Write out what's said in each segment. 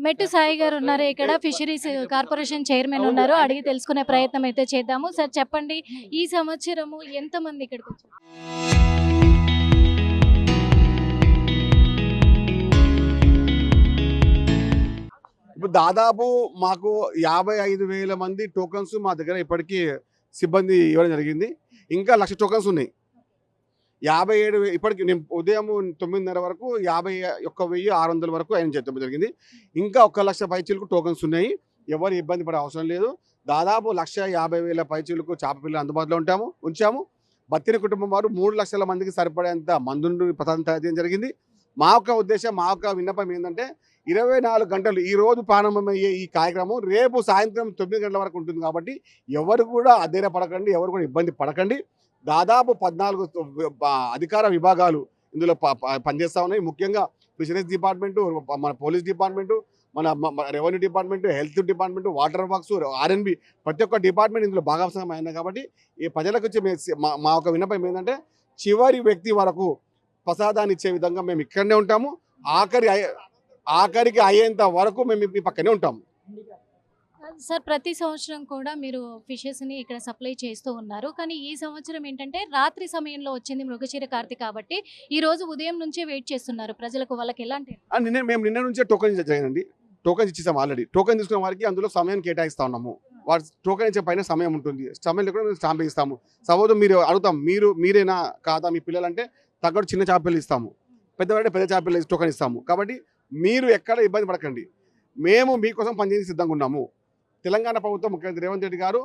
మెట్టు సాయి గారు ఉన్నారు ఇక్కడ, ఫిషరీస్ కార్పొరేషన్ చైర్మన్ ఉన్నారు. అడిగి తెలుసుకునే ప్రయత్నం అయితే చేద్దాము. సార్ చెప్పండి, ఈ సంవత్సరము ఎంతమంది ఇక్కడికి వచ్చారు? ఇప్పుడు దాదాపు మాకు 55,000 మంది టోకన్స్ మా దగ్గర ఇప్పటికీ సిబ్బంది ఇవ్వడం జరిగింది. ఇంకా 1,00,000 టోకన్స్ ఉన్నాయి. 57,000 ఇప్పటికి నేను ఉదయం 9:30 వరకు 51,600 వరకు ఆయన చెప్పడం జరిగింది. ఇంకా 1,00,000 పైచీలకు టోకన్స్ ఉన్నాయి. ఎవరు ఇబ్బంది పడే అవసరం లేదు. దాదాపు 1,50,000 పైచీలకు చేప పిల్లలు అందుబాటులో ఉంచాము. బత్తిని కుటుంబం వారు 3 లక్షల మందికి సరిపడేంత మందుని ప్రసాదం తయారు చేయడం జరిగింది. మా యొక్క ఉద్దేశం, మా యొక్క విన్నపం ఏంటంటే 24 గంటలు ఈ రోజు ప్రారంభమయ్యే ఈ కార్యక్రమం రేపు సాయంత్రం 9 గంటల వరకు ఉంటుంది. కాబట్టి ఎవరు కూడా అధైర్యపడకండి, ఎవరు కూడా ఇబ్బంది పడకండి. దాదాపు 14 అధికార విభాగాలు ఇందులో పనిచేస్తూ ఉన్నాయి. ముఖ్యంగా ఫిషరీస్ డిపార్ట్మెంటు, మన పోలీస్ డిపార్ట్మెంటు, మన revenue department, health department, water works, R N B, ప్రతి ఒక్క డిపార్ట్మెంట్ ఇందులో భాగస్వామ్యం అయినాయి. కాబట్టి ఈ ప్రజలకు వచ్చి మా యొక్క విన్నపం ఏంటంటే చివరి వ్యక్తి వరకు ప్రసాదాన్ని ఇచ్చే విధంగా మేము ఇక్కడనే ఉంటాము. ఆఖరికి అయ్యేంత వరకు మేము మీ పక్కనే ఉంటాము. సార్ ప్రతి సంవత్సరం కూడా మీరు ఫిషెస్ని ఇక్కడ సప్లై చేస్తూ ఉన్నారు. కానీ ఈ సంవత్సరం ఏంటంటే రాత్రి సమయంలో వచ్చింది మృగశిర కార్తె, కాబట్టి ఈ రోజు ఉదయం నుంచే వెయిట్ చేస్తున్నారు ప్రజలకు. వాళ్ళకి ఎలాంటి మేము నిన్న నుంచే టోకన్ జరిగిందండి. Token ఇచ్చేసాము already. టోకన్ తీసుకున్న వారికి అందులో సమయం కేటాయిస్తా ఉన్నాము. వారు టోకన్ ఇచ్చే పైన సమయం ఉంటుంది. సమయం లేకుండా మేము స్టాంప్ ఇస్తాము. సపోజ్ మీరు అడుగుతాం, మీరేనా కాదా మీ పిల్లలంటే తగ్గట్టు చిన్న చేపలు ఇస్తాము, పెద్దవాడే పెద్ద చేపలు టోకన్ ఇస్తాము. కాబట్టి మీరు ఎక్కడ ఇబ్బంది పడకండి. మేము మీకోసం పనిచేసి సిద్ధంగా ఉన్నాము. తెలంగాణ ప్రభుత్వం ముఖ్యమంత్రి రేవంత్ రెడ్డి గారు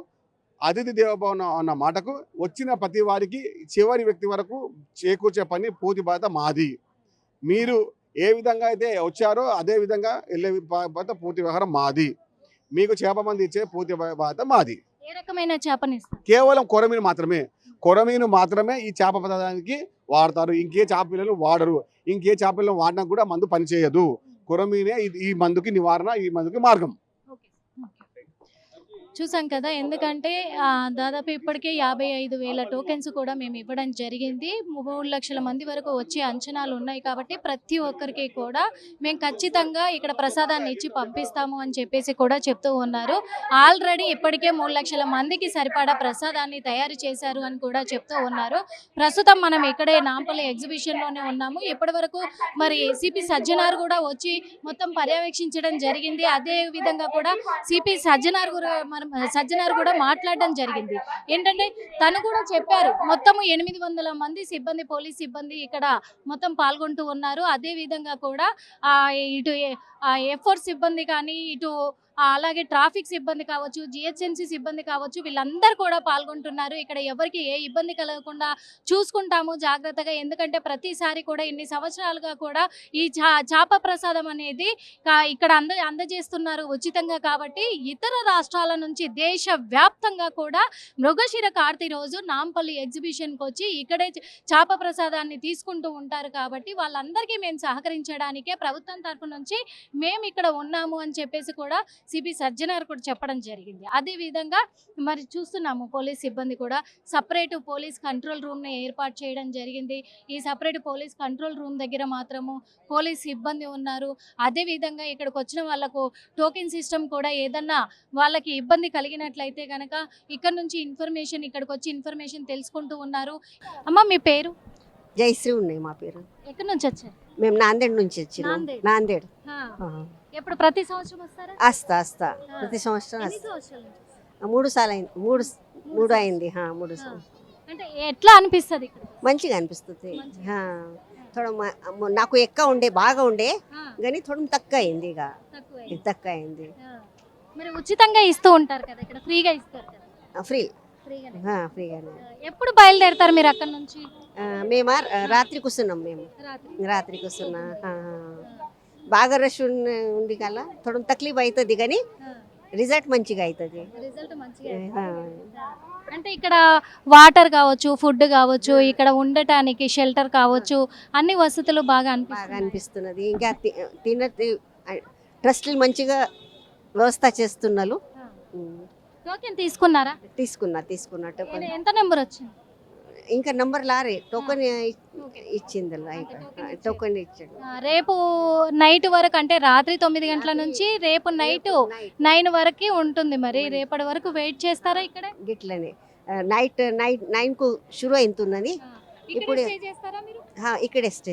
అతిథి దేవభవన అన్న మాటకు వచ్చిన ప్రతి వారికి చివరి వ్యక్తి వరకు చేకూర్చే పని పూర్తి బాధ్యత మాది. మీరు ఏ విధంగా అయితే వచ్చారో అదే విధంగా వెళ్ళే బాధ్యత, పూర్తి వ్యవహారం మాది. మీకు చేప మంది ఇచ్చే పూర్తి బాధ్యత మాది. ఏ రకమైన చేపని? కేవలం కొరమీను మాత్రమే ఈ చేప పదార్థానికి వాడతారు. ఇంకే చేప పిల్లలు వాడరు. ఇంకే చేప పిల్లలు వాడినా కూడా మందు పనిచేయదు. కొరమీనే ఈ మందుకి నివారణ, ఈ మందుకి మార్గం. చూసాం కదా, ఎందుకంటే దాదాపు ఇప్పటికే 55,000 టోకెన్స్ కూడా మేము ఇవ్వడం జరిగింది. 3 లక్షల మంది వరకు వచ్చే అంచనాలు ఉన్నాయి. కాబట్టి ప్రతి ఒక్కరికి కూడా మేము ఖచ్చితంగా ఇక్కడ ప్రసాదాన్ని ఇచ్చి పంపిస్తాము అని చెప్పేసి కూడా చెప్తూ ఉన్నారు. ఆల్రెడీ ఇప్పటికే 3 లక్షల మందికి సరిపడా ప్రసాదాన్ని తయారు చేశారు అని కూడా చెప్తూ ఉన్నారు. ప్రస్తుతం మనం ఇక్కడే నాంపల్లి ఎగ్జిబిషన్లోనే ఉన్నాము. ఇప్పటి వరకు మరి సిపి సజ్జనార్ కూడా వచ్చి మొత్తం పర్యవేక్షించడం జరిగింది. అదే విధంగా కూడా సిపి సజ్జనార్ కూడా మాట్లాడడం జరిగింది. ఏంటంటే తను కూడా చెప్పారు, మొత్తము 800 మంది సిబ్బంది, పోలీస్ సిబ్బంది ఇక్కడ మొత్తం పాల్గొంటూ ఉన్నారు. అదే విధంగా కూడా ఇటు ఎఫ్ఓర్ సిబ్బంది కానీ, ఇటు అలాగే ట్రాఫిక్ సిబ్బంది కావచ్చు, జిహెచ్ఎంసీ సిబ్బంది కావచ్చు, వీళ్ళందరూ కూడా పాల్గొంటున్నారు. ఇక్కడ ఎవరికి ఏ ఇబ్బంది కలగకుండా చూసుకుంటాము జాగ్రత్తగా. ఎందుకంటే ప్రతిసారి కూడా ఇన్ని సంవత్సరాలుగా కూడా ఈ చేప ప్రసాదం అనేది ఇక్కడ అందజేస్తున్నారు ఉచితంగా. కాబట్టి ఇతర రాష్ట్రాల నుంచి దేశవ్యాప్తంగా కూడా మృగశిర కార్తె రోజు నాంపల్లి ఎగ్జిబిషన్కి వచ్చి ఇక్కడే చేప ప్రసాదాన్ని తీసుకుంటూ ఉంటారు. కాబట్టి వాళ్ళందరికీ మేము సహకరించడానికే ప్రభుత్వం తరఫు నుంచి మేము ఇక్కడ ఉన్నాము అని చెప్పేసి కూడా సిపి సజ్జనార్ కూడా చెప్పడం జరిగింది. అదేవిధంగా మరి చూస్తున్నాము, పోలీస్ సిబ్బంది కూడా సపరేట్ పోలీస్ కంట్రోల్ రూమ్ని ఏర్పాటు చేయడం జరిగింది. ఈ సపరేట్ పోలీస్ కంట్రోల్ రూమ్ దగ్గర మాత్రము పోలీస్ సిబ్బంది ఉన్నారు. అదేవిధంగా ఇక్కడికి వచ్చిన వాళ్ళకు టోకెన్ సిస్టమ్ కూడా ఏదన్నా వాళ్ళకి ఇబ్బంది కలిగినట్లయితే కనుక ఇక్కడ నుంచి ఇక్కడికి వచ్చి ఇన్ఫర్మేషన్ తెలుసుకుంటూ ఉన్నారు. అమ్మ మీ పేరు? జయశ్రీ ఉన్నాయి మా పేరు. ఎక్కడి నుంచి వచ్చారు? మేము నాందేడ్ నుంచి వచ్చినాం. నాందేడ్. ఎప్పుడు ప్రతి సంవత్సరం వస్తారా? వస్తా ప్రతి సంవత్సరం 3 సార్లు అయింది. 3 అయింది. 3 సంవత్సరం. అంటే ఎట్లా అనిపిస్తుంది ఇక్కడ? మంచిగా అనిపిస్తుంది. నాకు ఎక్కువ బాగా ఉండే కానీ తొడ తక్కువ అయింది. తక్కువ అయింది. మరి ఉచితంగా ఇస్తూ ఉంటారు కదా, ఇక్కడ ఫ్రీగా ఇస్తారు కదా? ఫ్రీగానే. ఎప్పుడు బయలుదేరతారు మీరు అక్కడ నుంచి? మేము రాత్రికి వస్తున్నాం. రాత్రికి వస్తున్నా. బాగా రష్ ఉంది కదా, తొడ తక్లీఫ్ అవుతుంది కానీ రిజల్ట్ మంచిగా అవుతుంది. అంటే ఇక్కడ వాటర్ కావచ్చు, ఫుడ్ కావచ్చు, ఇక్కడ ఉండటానికి షెల్టర్ కావచ్చు, అన్ని వసతులు బాగా అనిపిస్తున్నది. ఇంకా ట్రస్టులు మంచిగా వ్యవస్థ చేస్తున్నారు. టోకెన్ తీసుకున్నారా? తీసుకున్నట్టు. ఎంత నెంబర్ వచ్చింది? ఇంకా నంబర్ లారే టోకెన్ ఇచ్చింది టోకెన్ ఇచ్చాడు. రేపు నైట్ వరకు అంటే రాత్రి 9 గంటల నుంచి రేపు నైట్ 9 వరకు ఉంటుంది. మరి రేపటి వరకు వెయిట్ చేస్తారా ఇక్కడ? గిట్లనే నైట్ 9కు షురు అవుతుందని ఇప్పుడు చేస్తారా మీరు? ఇక్కడే స్టే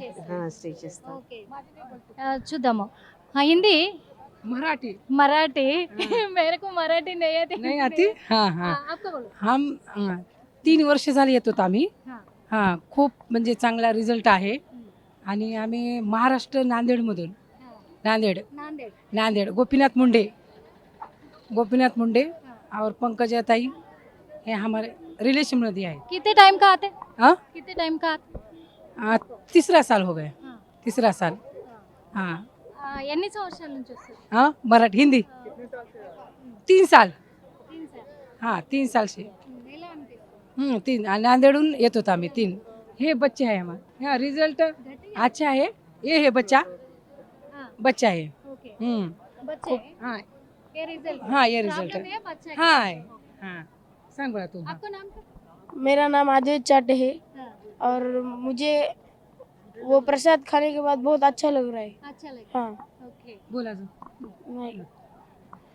చేస్తారు. చేస్తాం. ఓకే. చూద్దాము. హిందీ मराठी मराठी मेरे को मराठी नहीं आती. नाही आती. हाँ हाँ आपको बोलो. हम 3 वर्ष झाली येत होतो आम्ही. हां. हां खूप म्हणजे चांगला रिझल्ट आहे. आणि आम्ही महाराष्ट्र नांदेडमधून नांदेड नांदेड. नांदेड गोपीनाथ मुंडे और पंकजा ताई हे हमारे रिलेशन मध्ये आहे. कितने टाइम का आते? हाँ कितने टाइम का आते? तीसरा साल हो गया. हाँ. तीसरा साल. हाँ ఎన్ని సంవత్సరాల నుంచి వస్తారు? हाँ मराठी हिंदी 3 साल. 3 साल. हाँ 3 साल से. ఎలా అనిపిస్తుంది? 3 नांदेडून येत होतो आम्ही 3. हे बच्चे आहे हमारे. हाँ रिझल्ट अच्छा आहे. ये है बच्चा है. ओके. खूप हाँ ये रिजल्ट. हाँ ये रिझल्ट प्रॉब्लम है बच्चा का. हाँ हाँ सांग बरं तू. आपको नाम क्या? मेरा नाम आदित्य चट है हाँ. और मुझे वो प्रसाद खाने के बाद बहुत अच्छा लग रहा है. अच्छा लगा. हाँ ఓకే. बोला तू. नहीं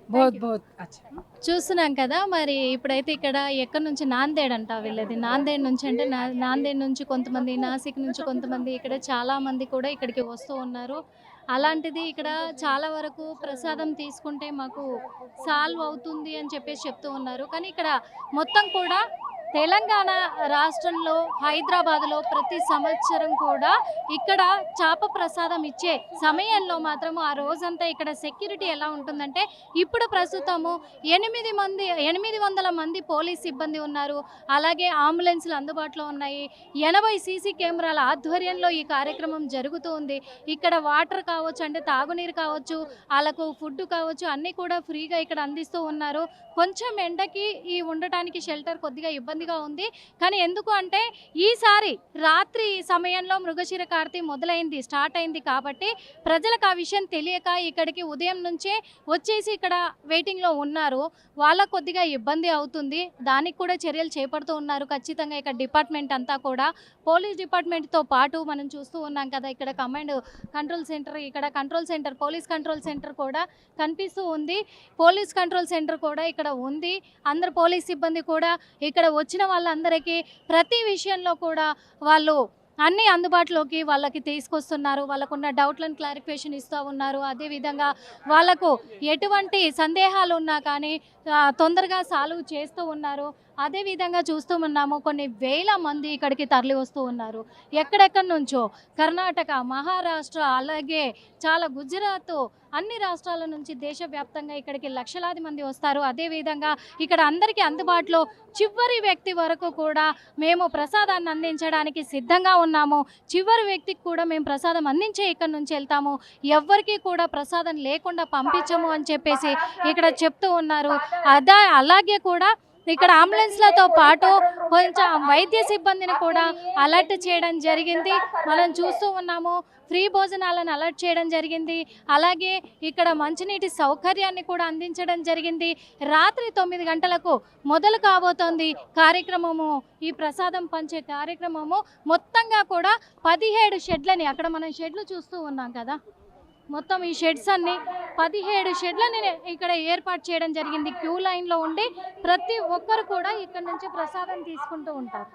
बहुत बहुत अच्छा. చూస్తున్నాం కదా. మరి ఇప్పుడైతే ఇక్కడ ఎక్కడి నుంచి నాందేడ్ అంట వీళ్ళది. నాందేడ్ నుంచి అంటే నాందేడ్ నుంచి కొంతమంది, నాసిక్ నుంచి కొంతమంది, ఇక్కడ చాలా మంది కూడా ఇక్కడికి వస్తూ ఉన్నారు. అలాంటిది ఇక్కడ చాలా వరకు ప్రసాదం తీసుకుంటే మాకు సాల్వ్ అవుతుంది అని చెప్పేసి చెప్తూ ఉన్నారు. కానీ ఇక్కడ మొత్తం కూడా తెలంగాణ రాష్ట్రంలో హైదరాబాద్లో ప్రతి సంవత్సరం కూడా ఇక్కడ చాప ప్రసాదం ఇచ్చే సమయంలో మాత్రము ఆ రోజంతా ఇక్కడ సెక్యూరిటీ ఎలా ఉంటుందంటే, ఇప్పుడు ప్రస్తుతము 800 మంది పోలీస్ సిబ్బంది ఉన్నారు. అలాగే అంబులెన్స్లు అందుబాటులో ఉన్నాయి. 80 సీసీ కెమెరాల ఆధ్వర్యంలో ఈ కార్యక్రమం జరుగుతూ ఉంది. ఇక్కడ వాటర్ కావచ్చు, అంటే తాగునీరు కావచ్చు, వాళ్ళకు ఫుడ్ కావచ్చు, అన్నీ కూడా ఫ్రీగా ఇక్కడ అందిస్తూ ఉన్నారు. కొంచెం ఎండకి ఈ ఉండటానికి షెల్టర్ కొద్దిగా ఇబ్బందిగా ఉంది. కానీ ఎందుకు అంటే ఈసారి రాత్రి సమయంలో మృగశిర కార్తీ స్టార్ట్ అయింది కాబట్టి ప్రజలకు ఆ విషయం తెలియక ఇక్కడికి ఉదయం నుంచే వచ్చేసి ఇక్కడ వెయిటింగ్లో ఉన్నారు. వాళ్ళకు కొద్దిగా ఇబ్బంది అవుతుంది. దానికి కూడా చర్యలు చేపడుతూ ఉన్నారు ఖచ్చితంగా ఇక్కడ డిపార్ట్మెంట్ అంతా కూడా. పోలీస్ డిపార్ట్మెంట్తో పాటు మనం చూస్తూ ఉన్నాం కదా, ఇక్కడ కమాండ్ కంట్రోల్ సెంటర్, ఇక్కడ control centre, police control centre కూడా కనిపిస్తూ ఉంది. పోలీస్ కంట్రోల్ సెంటర్ కూడా ఇక్కడ ఉంది. అందరు పోలీస్ సిబ్బంది కూడా ఇక్కడ వచ్చిన వాళ్ళందరికీ ప్రతి విషయంలో కూడా వాళ్ళు అన్నీ అందుబాటులోకి వాళ్ళకి తీసుకొస్తున్నారు. వాళ్ళకున్న డౌట్లను క్లారిఫికేషన్ ఇస్తూ ఉన్నారు. అదేవిధంగా వాళ్ళకు ఎటువంటి సందేహాలు ఉన్నా కానీ తొందరగా సాల్వ్ చేస్తూ ఉన్నారు. అదేవిధంగా చూస్తూ ఉన్నాము కొన్ని వేల మంది ఇక్కడికి తరలి వస్తూ ఉన్నారు. ఎక్కడెక్కడి నుంచో కర్ణాటక, మహారాష్ట్ర, అలాగే చాలా గుజరాత్, అన్ని రాష్ట్రాల నుంచి దేశవ్యాప్తంగా ఇక్కడికి లక్షలాది మంది వస్తారు. అదేవిధంగా ఇక్కడ అందరికీ అందుబాటులో చివరి వ్యక్తి వరకు కూడా మేము ప్రసాదాన్ని అందించడానికి సిద్ధంగా ఉన్నాము. చివరి వ్యక్తికి కూడా మేము ప్రసాదం అందించే ఇక్కడి నుంచి వెళ్తాము. ఎవ్వరికీ కూడా ప్రసాదం లేకుండా పంపించము అని చెప్పేసి ఇక్కడ చెప్తూ ఉన్నారు. అలాగే కూడా ఇక్కడ అంబులెన్స్లతో పాటు కొంచెం వైద్య సిబ్బందిని కూడా అలర్ట్ చేయడం జరిగింది. మనం చూస్తూ ఉన్నాము. ఫ్రీ భోజనాలను అలర్ట్ చేయడం జరిగింది. అలాగే ఇక్కడ మంచినీటి సౌకర్యాన్ని కూడా అందించడం జరిగింది. రాత్రి 9 గంటలకు మొదలు కాబోతోంది కార్యక్రమము. ఈ ప్రసాదం పంచే కార్యక్రమము మొత్తంగా కూడా 17 షెడ్లని, అక్కడ మనం షెడ్లు చూస్తూ ఉన్నాం కదా, మొత్తం ఈ షెడ్స్ అన్ని 17 షెడ్లని ఇక్కడ ఏర్పాటు చేయడం జరిగింది. క్యూ లైన్లో ఉండి ప్రతి ఒక్కరు కూడా ఇక్కడ నుంచి ప్రసాదం తీసుకుంటూ ఉంటారు.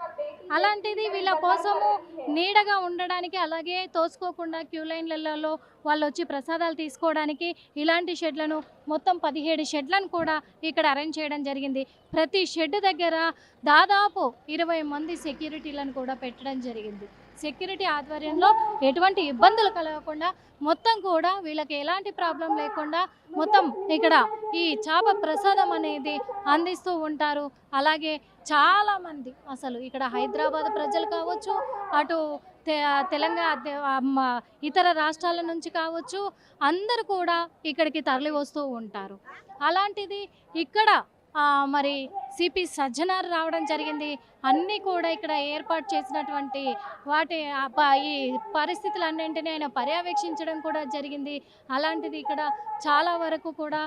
అలాంటిది వీళ్ళ కోసము నీడగా ఉండడానికి, అలాగే తోసుకోకుండా క్యూ లైన్లలో వాళ్ళు వచ్చి ప్రసాదాలు తీసుకోవడానికి ఇలాంటి షెడ్లను మొత్తం 17 షెడ్లను కూడా ఇక్కడ అరేంజ్ చేయడం జరిగింది. ప్రతి షెడ్ దగ్గర దాదాపు 20 మంది సెక్యూరిటీలను కూడా పెట్టడం జరిగింది. సెక్యూరిటీ ఆధ్వర్యంలో ఎటువంటి ఇబ్బందులు కలగకుండా మొత్తం కూడా వీళ్ళకి ఎలాంటి ప్రాబ్లం లేకుండా మొత్తం ఇక్కడ ఈ చాప ప్రసాదం అనేది అందిస్తూ ఉంటారు. అలాగే చాలామంది అసలు ఇక్కడ హైదరాబాద్ ప్రజలు కావచ్చు, అటు తెలంగాణ ఇతర రాష్ట్రాల నుంచి కావచ్చు, అందరూ కూడా ఇక్కడికి తరలి వస్తూ ఉంటారు. అలాంటిది ఇక్కడ మరి సిపి సజ్జనార్ రావడం జరిగింది. అన్నీ కూడా ఇక్కడ ఏర్పాటు చేసినటువంటి ఈ పరిస్థితులన్నింటినీ ఆయన పర్యవేక్షించడం కూడా జరిగింది. అలాంటిది ఇక్కడ చాలా వరకు కూడా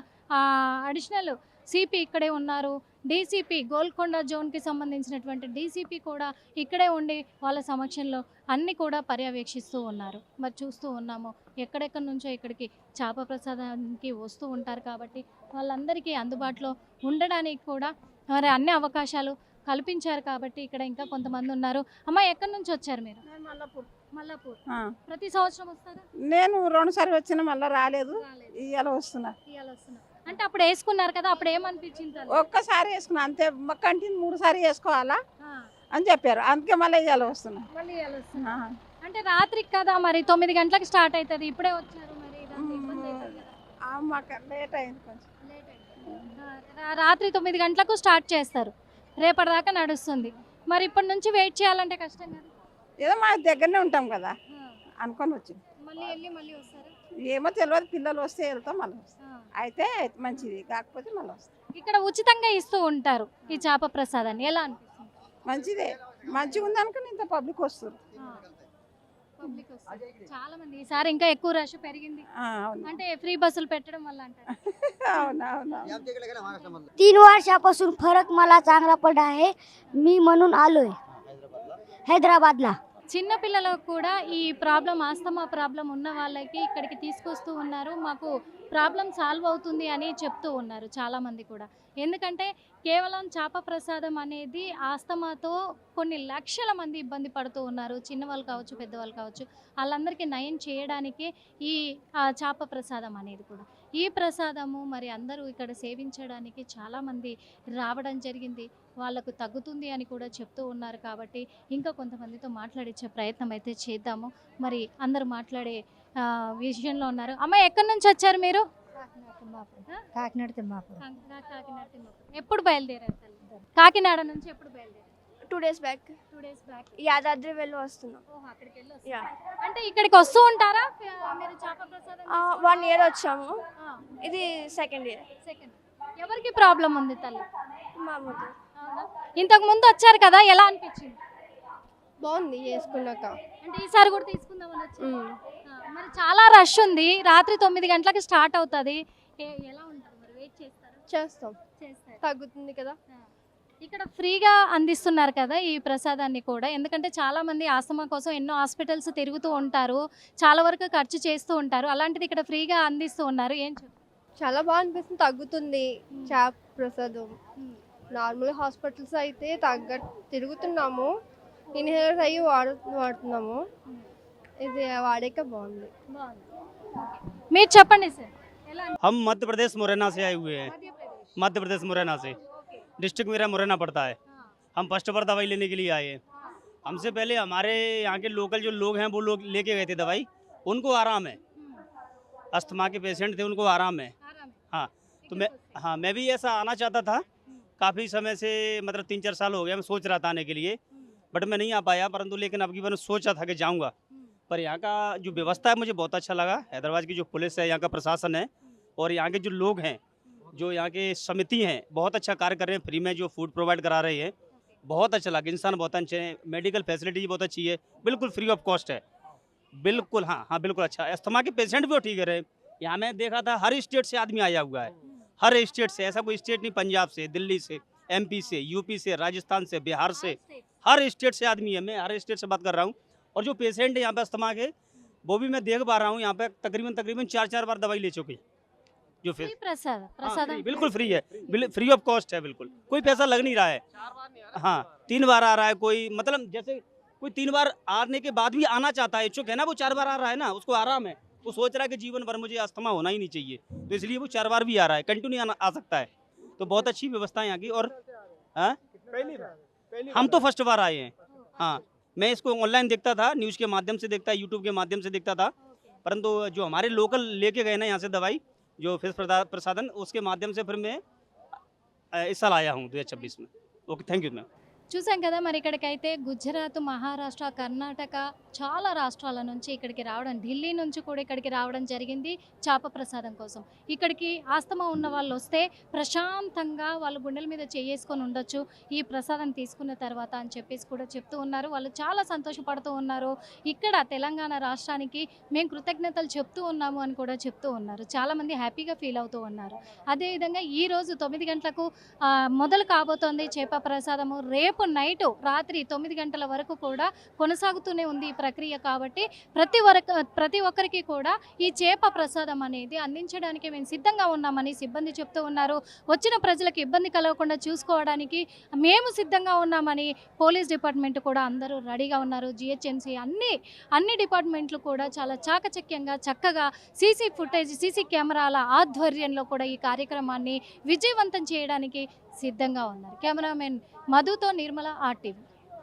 అడిషనల్ సిపి ఇక్కడే ఉన్నారు. డీసీపీ గోల్కొండ జోన్కి సంబంధించినటువంటి డీసీపీ కూడా ఇక్కడే ఉండి వాళ్ళ సమక్షంలో అన్నీ కూడా పర్యవేక్షిస్తూ ఉన్నారు. మరి చూస్తూ ఉన్నాము ఎక్కడెక్కడి నుంచో ఇక్కడికి చేప ప్రసాదానికి వస్తూ ఉంటారు కాబట్టి వాళ్ళందరికీ అందుబాటులో ఉండడానికి కూడా మరి అన్ని అవకాశాలు కల్పించారు కాబట్టి ఇక్కడ ఇంకా కొంతమంది ఉన్నారు. అమ్మ ఎక్కడి నుంచి వచ్చారు మీరు? మల్లాపూర్. ప్రతి సంవత్సరం వస్తారా? నేను 2 సార్లు వచ్చిన మళ్ళీ రాలేదు, ఇవాళ వస్తున్నా. అంటే అప్పుడు వేసుకున్నారు కదా, అప్పుడు ఏమనిపించింది? ఒక్కసారి వేసుకున్నా అంతే, కంటిన్యూ 3 సార్లు వేసుకోవాలా అని చెప్పారు, అందుకే మళ్ళీ ఇవాళ వస్తున్నా. అంటే రాత్రికి కదా, మరి 9 గంటలకు స్టార్ట్ అవుతుంది, ఇప్పుడే వచ్చారు, మరి ఇదంతా ఇబ్బంది అవుతుంది కదా? మాకు లేట్ అయింది కొంచెం. రాత్రి 9 గంటలకు స్టార్ట్ చేస్తారు, రేపటిదాకా నడుస్తుంది. మరి ఇప్పటి నుంచి వెయిట్ చేయాలంటే కష్టం కదా? ఏదో మా దగ్గరనే ఉంటాం కదా అనుకొని వచ్చింది. మళ్ళీ వెళ్ళి మళ్ళీ వస్తారు? ఏమో తెలియదు, పిల్లలు వస్తే వెళ్తాం, మళ్ళీ వస్తాం. అయితే మంచిది, కాకపోతే మళ్ళీ వస్తాం. ఇక్కడ ఉచితంగా ఇస్తూ ఉంటారు ఈ చేప ప్రసాదాన్ని, ఎలా అనిపిస్తుంది? మంచిదే, మంచిగా ఉంది అనుకుని ఇంత పబ్లిక్ వస్తుంది. చాలా మంది ఈసారి ఇంకా ఎక్కువ రష్ పెరిగింది, అంటే ఫ్రీ बसुल పెట్టడం వల్ల అంటారు. అవునవును. 3 वर्षापासून फरक मला चांगला पडला आहे, मी म्हणून आलोय हैदराबादला. చిన్న పిల్లలకు కూడా ఈ ప్రాబ్లం, ఆస్తమా ప్రాబ్లం ఉన్న వాళ్ళకి ఇక్కడికి తీసుకొస్తూ ఉన్నారు. మాకు ప్రాబ్లం సాల్వ్ అవుతుంది అని చెప్తూ ఉన్నారు చాలామంది కూడా. ఎందుకంటే కేవలం చేప ప్రసాదం అనేది ఆస్తమాతో కొన్ని లక్షల మంది ఇబ్బంది పడుతూ ఉన్నారు, చిన్నవాళ్ళు కావచ్చు పెద్దవాళ్ళు కావచ్చు, వాళ్ళందరికీ నయం చేయడానికి ఈ చేప ప్రసాదం అనేది కూడా. ఈ ప్రసాదము మరి అందరూ ఇక్కడ సేవించడానికి చాలామంది రావడం జరిగింది, వాళ్ళకు తగ్గుతుంది అని కూడా చెప్తూ ఉన్నారు. కాబట్టి ఇంకా కొంతమందితో మాట్లాడించే ప్రయత్నం అయితే చేద్దాము. మరి అందరూ మాట్లాడే విషయంలో ఉన్నారు. అమ్మ ఎక్కడి నుంచి వచ్చారు మీరు? కాకినాడ తిమ్మాపురం. ఎప్పుడు బయలుదేరారు? కాకినాడ నుంచి ఎప్పుడు బయలుదేరారు? 2 days back. 2 days back. Yadadri వెళ్ళి వస్తున్నాం. అక్కడికి వెళ్ళి వస్తున్నారు. అంటే ఇక్కడికి వస్తూ ఉంటారా మీరు చేప ప్రసాదం? 1 year వచ్చాము, ఇది 2nd year. సెకండ్. ఎవరికి ప్రాబ్లం ఉంది తల్లి? మా అమ్మకి. ఇంతకు ముందు వచ్చారు కదా, ఎలా అనిపించింది? బాగుంది చేసుకున్నాక. అంటే ఈసారి కూడా తీసుకుందామని వచ్చారు. మరి చాలా రష్ ఉంది, రాత్రి 9 గంటలకు స్టార్ట్ అవుతుంది, ఎలా ఉంటారు మరి? వెయిట్ చేస్తారా? చేస్తాం, తగ్గుతుంది కదా. ఇక్కడ ఫ్రీగా అందిస్తున్నారు కదా ఈ ప్రసాదాన్ని కూడా, ఎందుకంటే చాలా మంది ఆస్తమా కోసం ఎన్నో హాస్పిటల్స్ తిరుగుతూ ఉంటారు, చాలా వరకు ఖర్చు చేస్తూ ఉంటారు, అలాంటిది ఇక్కడ ఫ్రీగా అందిస్తూ ఉన్నారు. ఏం చాలా బాగా అనిపిస్తుంది, తగ్గుతుంది చేప ప్రసాదం. నార్మల్ హాస్పిటల్స్ అయితే తిరుగుతున్నాము, ఇన్హేలర్స్ అయ్యి వాడుతున్నాము, ఇది వాడాక బాగుంది. మీరు చెప్పండి సార్. हम मध्य प्रदेश मुरैना से आए हुए हैं, मध्य प्रदेश मुरैना से, डिस्ट्रिक्ट मेरा मुरैना पड़ता है। हम फर्स्ट बार दवाई लेने के लिए आए हैं। हमसे पहले हमारे यहाँ के लोकल जो लोग हैं वो लोग लेके गए थे दवाई, उनको आराम है, अस्थमा के पेशेंट थे उनको आराम है। हाँ, मैं भी ऐसा आना चाहता था, काफ़ी समय से, मतलब 3-4 साल हो गया मैं सोच रहा था आने के लिए, बट मैं नहीं आ पाया, परंतु लेकिन अब की मैंने सोचा था कि जाऊँगा। पर यहाँ का जो व्यवस्था है मुझे बहुत अच्छा लगा। हैदराबाद की जो पुलिस है, यहाँ का प्रशासन है, और यहाँ के जो लोग हैं, जो यहाँ के समिति हैं, बहुत अच्छा कार्य कर रहे हैं, फ्री में जो फूड प्रोवाइड करा रहे हैं, बहुत अच्छा लगा। इंसान बहुत अच्छे हैं, मेडिकल फैसिलिटी बहुत अच्छी है, बिल्कुल फ्री ऑफ कॉस्ट है, बिल्कुल। हाँ, बिल्कुल अच्छा। अस्थमा के पेशेंट भी ठीक है। यहाँ मैं देखा था हर स्टेट से आदमी आया हुआ है, हर स्टेट से, ऐसा कोई स्टेट नहीं, पंजाब से, दिल्ली से, MP से, UP से, राजस्थान से, बिहार से, हर स्टेट से आदमी है। मैं हर स्टेट से बात कर रहा हूँ। और जो पेशेंट है यहाँ पे अस्थमा के, वो भी मैं देख पा रहा हूँ, यहाँ पे तकरीबन 4 बार दवाई ले चुके हैं। जो फिर प्रसाद बिल्कुल फ्री है, फ्री ऑफ कॉस्ट है, बिल्कुल कोई पैसा लग नहीं रहा है। हाँ, 3 बार आ रहा है कोई, मतलब जैसे कोई 3 बार आने के बाद भी आना चाहता है, इच्छुक है ना, वो 4 बार आ रहा है ना, उसको आराम है, वो सोच रहा है कि जीवन भर मुझे अस्थमा होना ही नहीं चाहिए, तो इसलिए वो 4 बार भी आ रहा है, कंटिन्यू आ सकता है। तो बहुत अच्छी व्यवस्था है यहाँ की। और हम तो फर्स्ट बार आए हैं। हाँ, मैं इसको ऑनलाइन देखता था, न्यूज़ के माध्यम से देखता, यूट्यूब के माध्यम से देखता था, परंतु जो हमारे लोकल लेके गए ना यहाँ से दवाई, जो फिर प्रसादन, उसके माध्यम से फिर मैं इस साल आया हूँ 2026 में। Okay, thank you ma'am. చూసాం కదా, మరి ఇక్కడికైతే గుజరాత్, మహారాష్ట్ర, కర్ణాటక, చాలా రాష్ట్రాల నుంచి ఇక్కడికి రావడం, ఢిల్లీ నుంచి కూడా ఇక్కడికి రావడం జరిగింది చేప ప్రసాదం కోసం. ఇక్కడికి ఆస్తమా ఉన్న వాళ్ళు వస్తే ప్రశాంతంగా వాళ్ళు గుండెల మీద చేసుకొని ఉండొచ్చు ఈ ప్రసాదం తీసుకున్న తర్వాత అని చెప్పేసి కూడా చెప్తూ ఉన్నారు. వాళ్ళు చాలా సంతోషపడుతూ ఉన్నారు. ఇక్కడ తెలంగాణ రాష్ట్రానికి మేము కృతజ్ఞతలు చెప్తూ ఉన్నాము అని కూడా చెప్తూ ఉన్నారు. చాలామంది హ్యాపీగా ఫీల్ అవుతూ ఉన్నారు. అదేవిధంగా ఈరోజు 9 గంటలకు మొదలు కాబోతోంది చేప ప్రసాదము. రేపు నైటు రాత్రి 9 గంటల వరకు కూడా కొనసాగుతూనే ఉంది ఈ ప్రక్రియ. కాబట్టి ప్రతి ఒక్కరికి కూడా ఈ చేప ప్రసాదం అనేది అందించడానికి మేము సిద్ధంగా ఉన్నామని సిబ్బంది చెప్తూ ఉన్నారు. వచ్చిన ప్రజలకు ఇబ్బంది కలగకుండా చూసుకోవడానికి మేము సిద్ధంగా ఉన్నామని పోలీస్ డిపార్ట్మెంట్ కూడా అందరూ రెడీగా ఉన్నారు. జిహెచ్ఎంసీ అన్ని డిపార్ట్మెంట్లు కూడా చాలా చాకచక్యంగా చక్కగా సీసీ కెమెరాల ఆధ్వర్యంలో కూడా ఈ కార్యక్రమాన్ని విజయవంతం చేయడానికి సిద్ధంగా ఉన్నారు. కెమెరామెన్ మధుతో నిర్మల RTV.